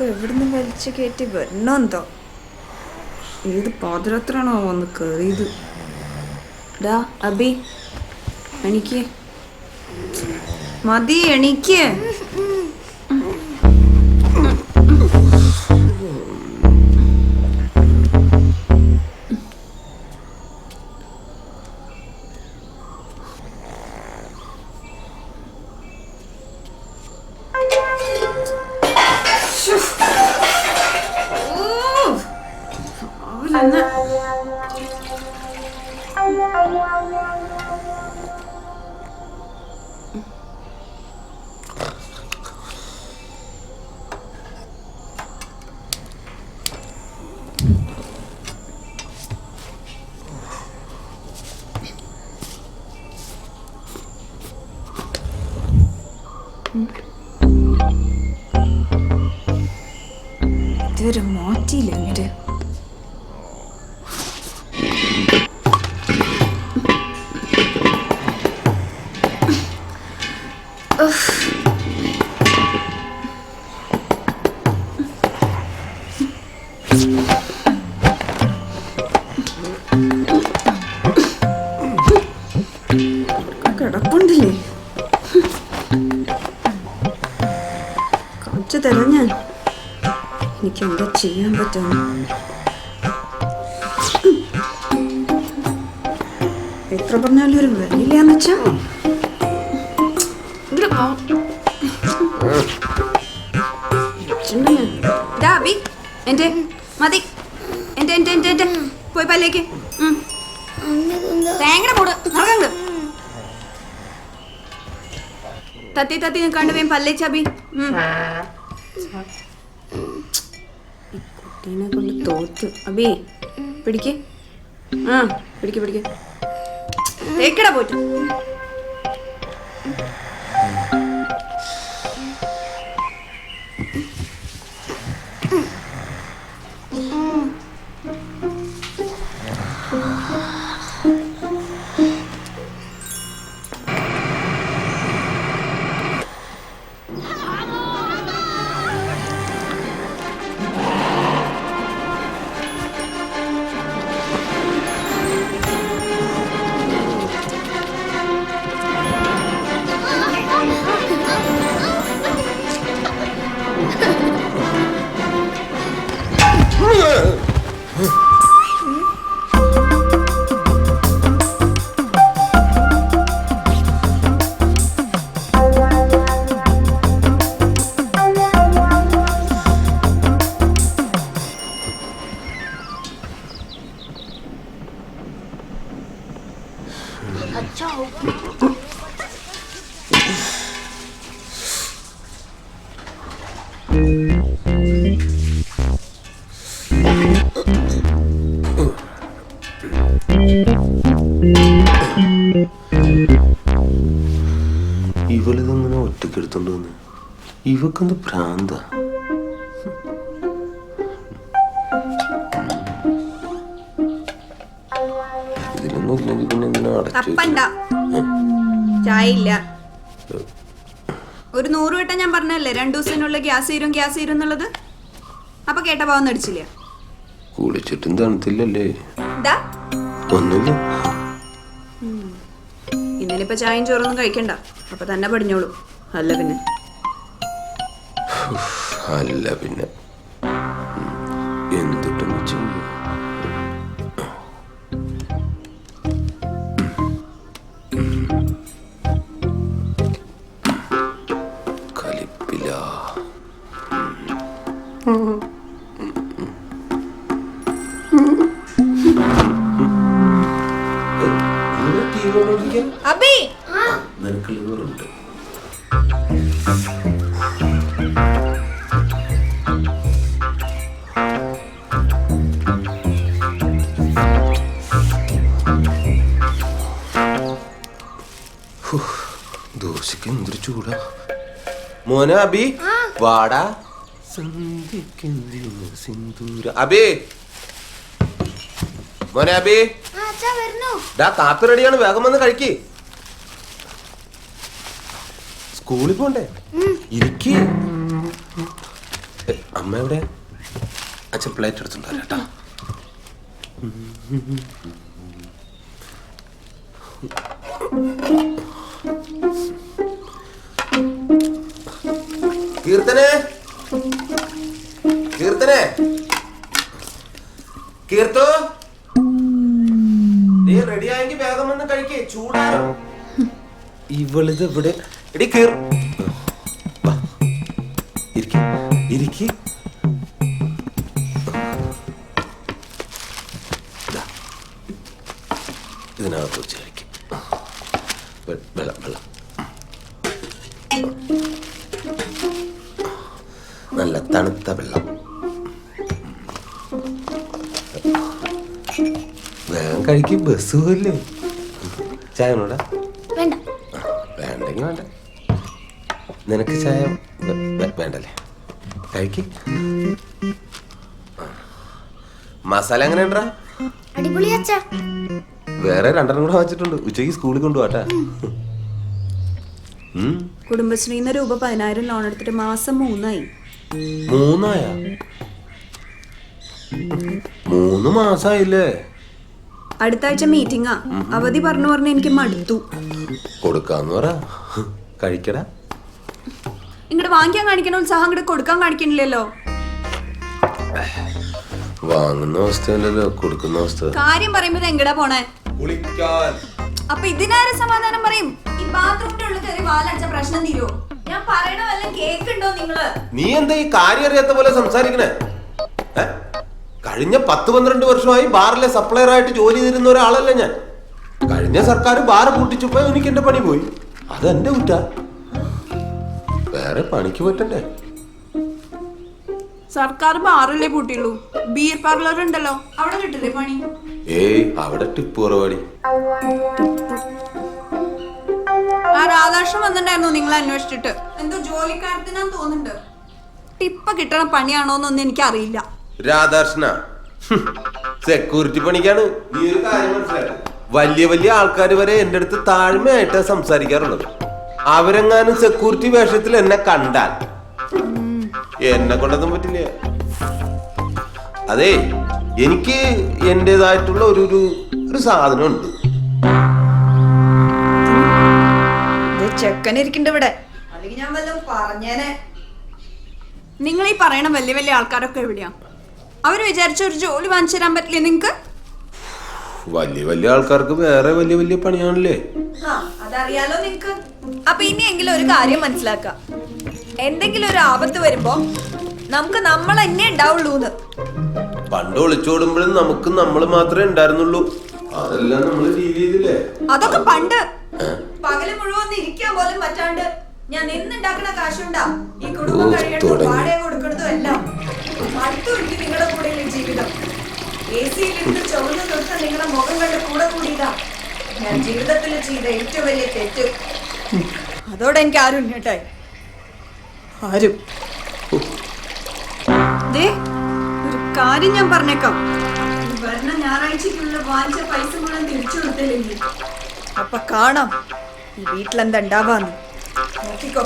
ഇതൊക്കെ എവിടുന്ന് വലിച്ചു കയറ്റി വരണമെന്തോ. ഏത് പാതിരാത്രാണോ വന്ന് കയറിയത്. ഡാ അബി, എണീക്ക്. മതി, എണീക്ക്. ഇതുവരെ മാറ്റിയില്ല ഇങ്ങോട്ട്. കിടപ്പുണ്ടല്ലേ, കാണിച്ചു തരാം ഞാൻ. എനിക്ക് എന്താ ചെയ്യാൻ പറ്റും? എത്ര പറഞ്ഞാലും ഒരു വിലയില്ലാന്ന് വെച്ചാ എന്റെ മതി. എന്റെ എന്റെ എന്റെ എന്റെ പോയി പല്ലേക്ക് തേങ്ങ പോട് നടക്കണ്ട്. തത്തി തത്തി നിൽക്കാണ്ട് വേം പല്ലേച്ചബി. കുട്ടീനെ കൊണ്ട് തോറ്റ്. അബി പിടിക്ക്. പിടിക്ക് പിടിക്ക്. തേക്കടാ പോയിട്ട്. ഇവളിതെങ്ങനെ ഒറ്റക്കെടുത്തോണ്ട് വന്ന്? ഇവക്കെന്ത് ഭ്രാന്ത? ഇതിലൊന്നും ഇല്ലെങ്കിൽ പിന്നെ ഇങ്ങനെ അടച്ചു. ചായ ഇല്ല. ഒരു 100 വട്ടം ഞാൻ പറഞ്ഞല്ലേ 2 ദിവസത്തിനുള്ളിൽ ഗ്യാസ് തീരും എന്നുള്ളത്. അപ്പൊ കേട്ട പാവം അടിച്ചില്ല. കുളിച്ചിട്ടും തണുത്തില്ലല്ലേ? ഒന്നുമില്ല. ഇന്നലെ ഇപ്പൊ ചായയും ചോറൊന്നും കഴിക്കണ്ട. അപ്പൊ തന്നെ പടിഞ്ഞോളൂ. അല്ല പിന്നെ എന്തിട്ടും കലിപ്പില. അബി നിനക്ക് ലിവറുണ്ട്. ദോശക്ക് എന്തൊരു ചൂടാ. മോനെ അബി വാടാ. സിന്ദൂര അബി, മോനെ അബി, കാപ്പി റെഡിയാണ്, വേഗം വന്ന് കഴിക്ക്. സ്കൂളിൽ പോണ്ടേ? ഇരിക്ക്. അമ്മ എവിടെ? അച്ഛൻ പ്ലേറ്റ് എടുത്തുണ്ടോ ചേട്ടാ? കീർത്തനെ, കീർത്തനെ, കീർത്തു, നീ റെഡി ആയെങ്കിൽ വേഗം വന്ന് കഴിക്കേ, ചൂടായോ. ഇവളിത് ഇവിടെ എടി കീർ ഇരിക്കി. ഇതിനകത്ത് വെച്ച് കഴിക്കും. വെള്ളം വെള്ളം നല്ല തണുത്ത വെള്ളം. വേഗം കഴിക്കും, ബസ് പോയില്ലേ. ചായ വേണ്ട? വേണ്ടെങ്കിൽ വേണ്ട. നിനക്ക് ചായ വേണ്ടല്ലേ? കഴിക്ക്. മസാല എങ്ങനെ ഉണ്ടാ? അടിപൊളി അച്ഛാ. വേറെ 2 കൂടെ വാങ്ങിച്ചിട്ടുണ്ട്, ഉച്ചയ്ക്ക് സ്കൂളിൽ കൊണ്ടുപോട്ടാ. കുടുംബശ്രീന്ന് രൂപ 10,000 ലോൺ എടുത്തിട്ട് മാസം 3 മാസായില്ലേ? അടുത്ത ആഴ്ച മീറ്റിംഗാ. അവധി പറഞ്ഞു എനിക്ക് മടുത്തു. കൊടുക്കാന്ന് പറ. കഴിക്കടാ. ഇങ്ങോട്ട് വാങ്ങിക്കാൻ കാണിക്കണ ഉത്സാഹം ഇങ്ങോട്ട് കൊടുക്കാൻ കാണിക്കണില്ലല്ലോ. വാങ്ങുന്ന അവസ്ഥയല്ലല്ലോ കൊടുക്കുന്ന അവസ്ഥ. കാര്യം പറയുമ്പോ എങ്ങടാ പോണേ? അപ്പൊ ഇതിനാരെ സമാധാനം പറയും? ഈ ബാത്റൂമിന്റെ ഉള്ളിൽ കയറി വാലടിച്ച പ്രശ്നം തീരുവോ? ഞാൻ പറയണ വല്ല കേക്കുണ്ടോ നിങ്ങള്? നീ എന്താ ഈ കാര്യം അറിയാത്ത പോലെ സംസാരിക്കണേ? കഴിഞ്ഞ 10-12 വർഷമായി ബാറിലെ സപ്ലയർ ആയിട്ട് ജോലി ചെയ്തിരുന്ന ഒരാളല്ല ഞാൻ. കഴിഞ്ഞ സർക്കാർ ബാർ പൂട്ടിച്ചപ്പോ എനിക്ക് എന്റെ പണി പോയി. അതെന്റെ കുറ്റ. വേറെ പണിക്ക് പറ്റണ്ടേ? സർക്കാർ ബാറല്ലേ പൂട്ടിയുള്ളൂ. ബിയർ പാർലർ ഉണ്ടല്ലോ, അവിടെ കിട്ടില്ലേ പണി? ഏയ്, അവിടെ ടിപ്പ് കുറവാടി. ആ രാധാകൃഷ്ണൻ വന്നിട്ടുണ്ടായിരുന്നു നിങ്ങളെ അന്വേഷിച്ചിട്ട്. എന്തോ ജോലിക്കാരത്തിനാന്ന് തോന്നുന്നുണ്ട്. ടിപ്പ് കിട്ടണ പണിയാണോന്നൊന്നും എനിക്ക് അറിയില്ല. രാധാകൃഷ്ണ സെക്യൂരിറ്റി പണിക്കാണ്. നീ ഒരു കാര്യം മനസ്സിലാക്കണം, വലിയ വലിയ ആൾക്കാർ വരെ എന്റെ അടുത്ത് താഴ്മയായിട്ടാ സംസാരിക്കാറുള്ളത്. അവരെങ്ങാനും സെക്യൂരിറ്റി വേഷത്തിൽ എന്നെ കണ്ടാൽ എന്നെ കൊണ്ടൊന്നും പറ്റില്ല. അതെ, എനിക്ക് എന്റേതായിട്ടുള്ള ഒരു സാധനമുണ്ട്. ചെക്കനിരിക്കണ്ട ഇവിടെ, അല്ലെങ്കിൽ ഞാൻ വല്ലതും പറഞ്ഞേനെ. നിങ്ങൾ ഈ പറയണ വലിയ വലിയ ആൾക്കാരൊക്കെ എവിടെയാ? അവര് വിചാരിച്ച ഒരു ജോലി വാങ്ങിച്ചു തരാൻ പറ്റില്ലേ നിങ്ങക്ക്? വലിയ വലിയ ആൾക്കാർക്ക് വേറെ വലിയ വലിയ പണിയാണല്ലേ. അതറിയാലോ നിങ്ങക്ക്. അപ്പൊ ഇനിയെങ്കിലും ഒരു കാര്യം മനസ്സിലാക്കാം, എന്തെങ്കിലും ഒരു ആപത്ത് വരുമ്പോ നമുക്ക് നമ്മൾ തന്നെ ഉണ്ടാവുള്ളൂന്ന്. പണ്ട് ഒളിച്ചോടുമ്പോഴും നമുക്ക് നമ്മൾ മാത്രമേ ഉണ്ടായിരുന്നുള്ളൂ. അതെല്ലാം നമ്മൾ ഡീൽ ചെയ്തില്ലേ? അതൊക്കെ പണ്ട്. പകല് മുഴുവൻ ഇരിക്കാൻ പോലും പറ്റാണ്ട് ഞാൻ നിന്നുണ്ടാക്കണ കാശുണ്ടാ ഈ കുടുംബം കഴിയണതും വാടക കൊടുക്കണതും എല്ലാം. അടുത്തു എനിക്ക് നിങ്ങളുടെ കൂടെ ജീവിതം. AC-ലിരുന്ന് ചുവന്ന് തൊട്ട് നിങ്ങളുടെ മുഖം കണ്ട് കൂടെ കൂടിയതാ ഞാൻ ജീവിതത്തിൽ ചെയ്ത ഏറ്റവും വലിയ തെറ്റ്. അതോടെ എനിക്ക് ആരും കേട്ടായി ആരും. ഒരു കാര്യം ഞാൻ പറഞ്ഞേക്കാം, വരുന്ന ഞായറാഴ്ചക്കുള്ള വാങ്ങിച്ച പൈസ മുഴുവൻ തിരിച്ചു കൊടുത്തില്ലെങ്കിൽ അപ്പൊ കാണാം ഈ വീട്ടിലെന്താ ഉണ്ടാവാന്ന്. നോക്കിക്കോ.